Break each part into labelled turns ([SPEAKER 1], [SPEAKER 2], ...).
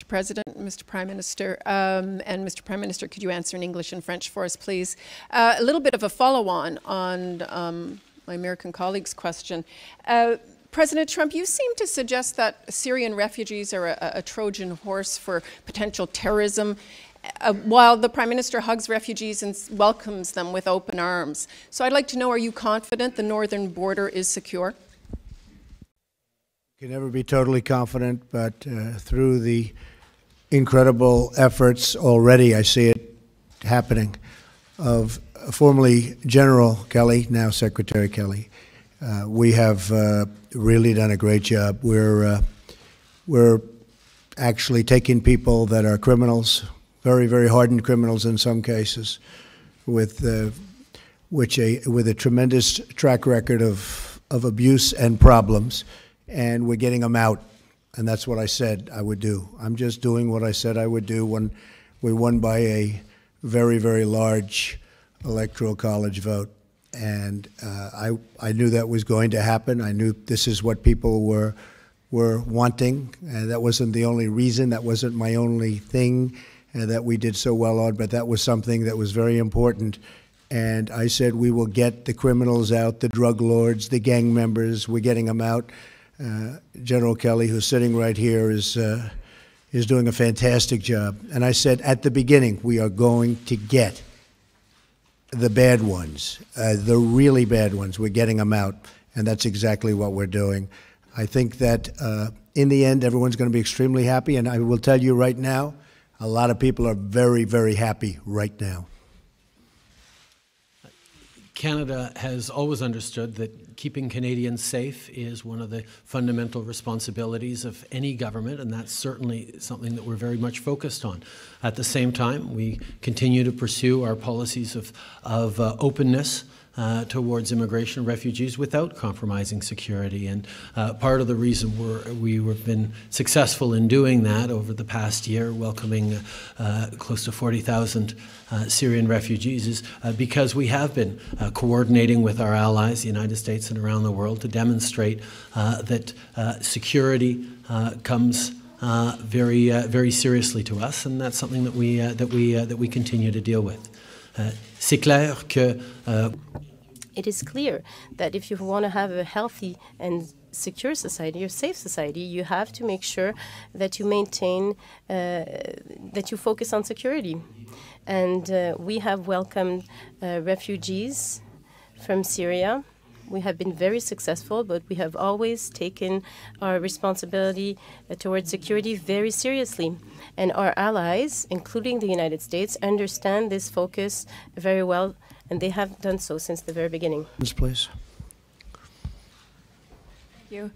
[SPEAKER 1] President, Mr. Prime Minister, and Mr. Prime Minister, could you answer in English and French for us, please? A little bit of a follow-on on my American colleague's question. President Trump, you seem to suggest that Syrian refugees are a Trojan horse for potential terrorism, while the Prime Minister hugs refugees and welcomes them with open arms. So I'd like to know, are you confident the northern border is secure?
[SPEAKER 2] Can never be totally confident, but through the incredible efforts already, I see it happening, of formerly General Kelly, now Secretary Kelly. We have really done a great job. We're actually taking people that are criminals, very, very hardened criminals in some cases, with a tremendous track record of abuse and problems, and we're getting them out. And that's what I said I would do. I'm just doing what I said I would do when we won by a very, very large electoral college vote. And I knew that was going to happen. I knew this is what people were wanting. And that wasn't the only reason. That wasn't my only thing that we did so well on, but that was something that was very important. And I said, we will get the criminals out, the drug lords, the gang members. We're getting them out. General Kelly, who's sitting right here, is doing a fantastic job. And I said at the beginning, we are going to get the bad ones, the really bad ones. We're getting them out, and that's exactly what we're doing. I think that in the end, everyone's going to be extremely happy, and I will tell you right now, a lot of people are very, very happy right now.
[SPEAKER 3] Canada has always understood that keeping Canadians safe is one of the fundamental responsibilities of any government, and that's certainly something that we're very much focused on. At the same time, we continue to pursue our policies of openness towards immigration refugees without compromising security. And part of the reason we've been successful in doing that over the past year, welcoming close to 40,000 Syrian refugees, is because we have been coordinating with our allies, the United States and around the world, to demonstrate that security comes very, very seriously to us, and that's something that we continue to deal with. C'est clair que
[SPEAKER 4] it is clear that if you want to have a healthy and secure society, or safe society, you have to make sure that you maintain, that you focus on security. And we have welcomed refugees from Syria. We have been very successful, but we have always taken our responsibility towards security very seriously. And our allies, including the United States, understand this focus very well, and they have done so since the very beginning.
[SPEAKER 2] Please.
[SPEAKER 5] Thank you.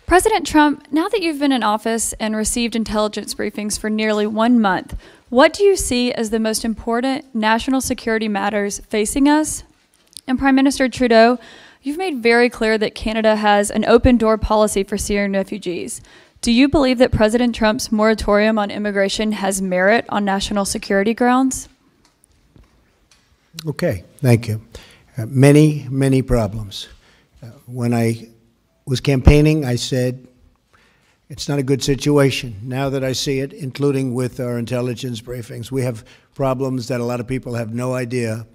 [SPEAKER 5] President Trump, now that you've been in office and received intelligence briefings for nearly 1 month, what do you see as the most important national security matters facing us? And Prime Minister Trudeau, you've made very clear that Canada has an open-door policy for Syrian refugees. Do you believe that President Trump's moratorium on immigration has merit on national security grounds?
[SPEAKER 2] Okay, thank you. Many, many problems. When I was campaigning, I said, it's not a good situation. Now that I see it, including with our intelligence briefings, we have problems that a lot of people have no idea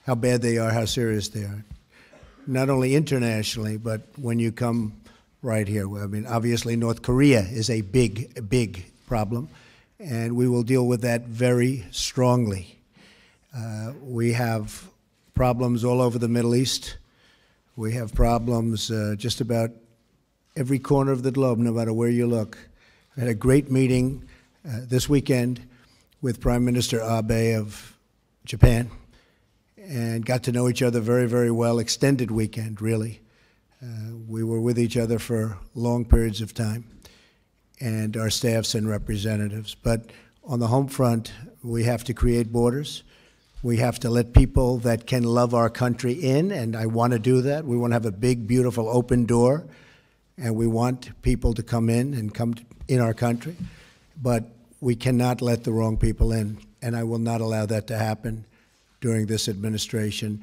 [SPEAKER 2] how bad they are, how serious they are. Not only internationally, but when you come right here. I mean, obviously, North Korea is a big, big problem, and we will deal with that very strongly. We have problems all over the Middle East. We have problems just about every corner of the globe, no matter where you look. I had a great meeting this weekend with Prime Minister Abe of Japan, and got to know each other very, very well. Extended weekend, really. We were with each other for long periods of time, and our staffs and representatives. But on the home front, we have to create borders. We have to let people that can love our country in, and I want to do that. We want to have a big, beautiful, open door, and we want people to come in and come in our country. But we cannot let the wrong people in, and I will not allow that to happen during this administration.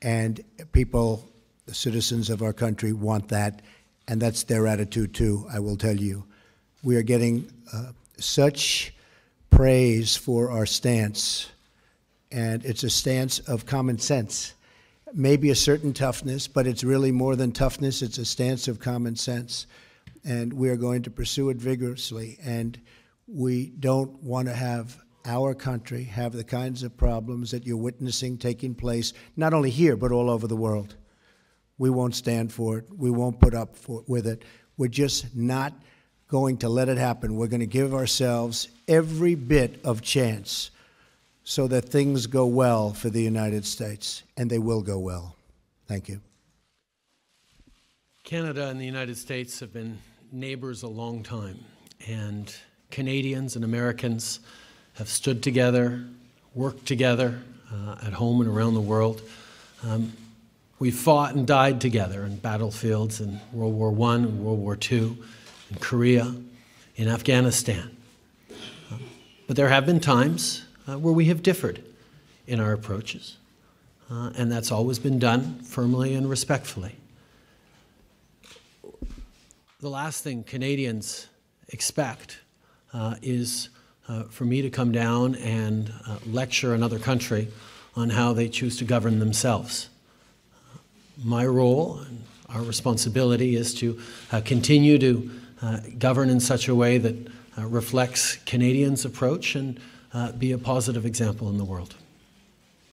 [SPEAKER 2] And people, the citizens of our country, want that, and that's their attitude too, I will tell you. We are getting such praise for our stance, and it's a stance of common sense. Maybe a certain toughness, but it's really more than toughness. It's a stance of common sense, and we are going to pursue it vigorously. And we don't want to have our country have the kinds of problems that you're witnessing taking place, not only here, but all over the world. We won't stand for it. We won't put up with it. We're just not going to let it happen. We're going to give ourselves every bit of chance so that things go well for the United States, and they will go well. Thank you.
[SPEAKER 3] Canada and the United States have been neighbors a long time, and Canadians and Americans have stood together, worked together at home and around the world. We fought and died together in battlefields in World War I and World War II, in Korea, in Afghanistan. But there have been times where we have differed in our approaches, and that's always been done firmly and respectfully. The last thing Canadians expect is for me to come down and lecture another country on how they choose to govern themselves. My role and our responsibility is to continue to govern in such a way that reflects Canadians' approach and be a positive example in the world.